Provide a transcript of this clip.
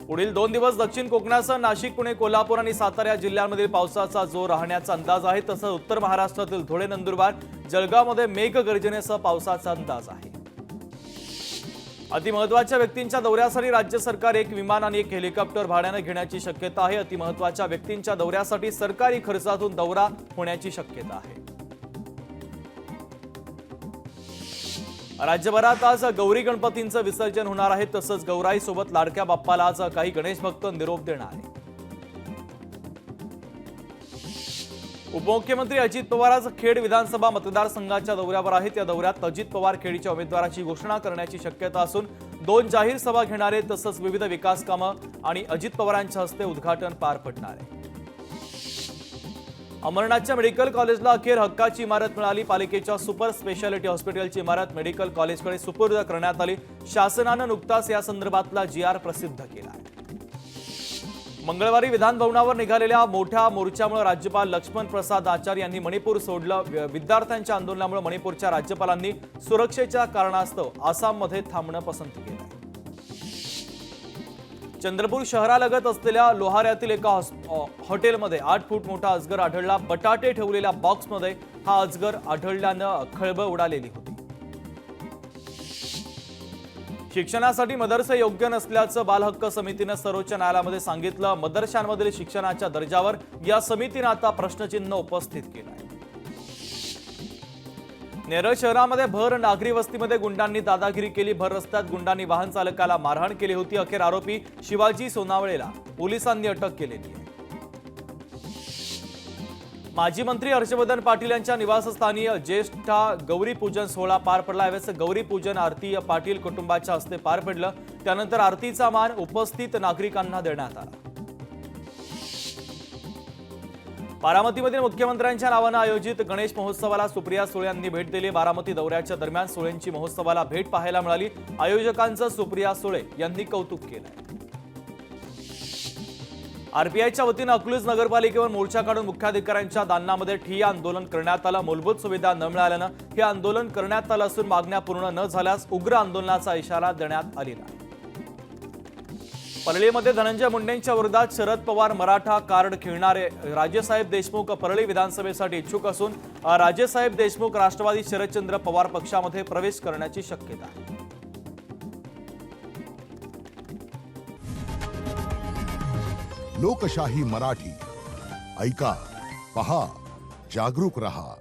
पुढील 2 दिवस दक्षिण कोकणासह नाशिक, पुणे, कोल्हापूर आणि सातारा या जिल्ह्यांमधील पावसाचा जोर राहण्याचा अंदाज आहे। तसंच उत्तर महाराष्ट्रातील धुळे, नंदुरबार, जळगावमध्ये मेघगर्जनेसह पावसाचा अंदाज आहे। अतिमहत्त्वाच्या व्यक्तींच्या दौऱ्यासाठी राज्य सरकार एक विमान आणि एक हेलिकॉप्टर भाड्याने घेण्याची शक्यता आहे। अतिमहत्त्वाच्या व्यक्तींच्या दौऱ्यासाठी सरकारी खर्चातून दौरा होण्याची शक्यता आहे। राज्यभरात आज गौरी गणपतींचं विसर्जन होणार आहे। तसंच गौराई सोबत लाडक्या बाप्पाला आज काही गणेश भक्त निरोप देणार आहेत। उपमुख्यमंत्री अजित पवार आज खेड विधानसभा मतदारसंघाच्या दौऱ्यावर आहेत। या दौऱ्यात अजित पवार खेडच्या उमेदवाराची घोषणा करण्याची शक्यता असून 2 जाहीर सभा घेणार आहेत। तसंच विविध विकास कामं आणि अजित पवारांच्या हस्ते उद्घाटन पार पडणार आहे। अमरनाथच्या मेडिकल कॉलेजला अखेर हक्काची इमारत मिळाली। पालिकेच्या सुपर स्पेशालिटी हॉस्पिटलची इमारत मेडिकल कॉलेजकडे सुपूर्द करण्यात आली। शासनानं नुकताच या संदर्भातला GR प्रसिद्ध केला आहे। मंगळवारी विधान भवनावर निघालेल्या मोठ्या मोर्चामुळे राज्यपाल लक्ष्मण प्रसाद आचार्य यांनी मणिपूर सोडलं। विद्यार्थ्यांच्या आंदोलनामुळे मणिपूरच्या राज्यपालांनी सुरक्षेच्या कारणास्तव आसाममध्ये थांबणं पसंत केलं। चंद्रपूर शहरालगत असलेल्या लोहाऱ्यातील एका हॉटेलमध्ये 8 फूट मोठा अजगर आढळला। बटाटे ठेवलेल्या बॉक्समध्ये हा अजगर आढळल्यानं खळबळ उडालेली होती। शिक्षणासाठी मदरसे योग्य नसल्याचं बाल हक्क समितीनं सर्वोच्च न्यायालयामध्ये सांगितलं। मदरशांमधील शिक्षणाच्या दर्जावर या समितीनं आता प्रश्नचिन्ह उपस्थित केलं आहे। नेरळ शहरामध्ये भर नागरी वस्तीमध्ये गुंडांनी दादागिरी केली। भर रस्त्यात गुंडांनी वाहन चालकाला मारहाण केली होती। अखेर आरोपी शिवाजी सोनावळेला पोलिसांनी अटक केलेली आहे। माजी मंत्री हर्षवर्धन पाटील यांच्या निवासस्थानी ज्येष्ठ गौरी पूजन सोहळा पार पडला। यावेळेस गौरी पूजन आरती पाटील कुटुंबाच्या हस्ते पार पडलं। त्यानंतर आरतीचा मान उपस्थित नागरिकांना देण्यात आला। बारामतीमधील मुख्यमंत्र्यांच्या नावानं आयोजित गणेश महोत्सवाला सुप्रिया सुळे यांनी भेट दिली। बारामती दौऱ्याच्या दरम्यान सुळेंची महोत्सवाला भेट पाहायला मिळाली। आयोजकांचं सुप्रिया सुळे यांनी कौतुक केलं। आरपीआयच्या वतीनं अकलूज नगरपालिकेवर मोर्चा काढून मुख्याधिकाऱ्यांच्या दालनामध्ये ठिय्या आंदोलन करण्यात आलं। मूलभूत सुविधा न मिळाल्यानं हे आंदोलन करण्यात आलं असून मागण्या पूर्ण न झाल्यास उग्र आंदोलनाचा इशारा देण्यात आलेला आहे। परळीमध्ये धनंजय मुंडेंच्या विरोधात शरद पवार मराठा कार्ड खेळणारे राजेसाहेब देशमुख परळी विधानसभेसाठी इच्छुक असून राजेसाहेब देशमुख राष्ट्रवादी शरदचंद्र पवार पक्षामध्ये प्रवेश करण्याची शक्यता आहे। लोकशाही मराठी ऐका, पहा, जागरूक रहा।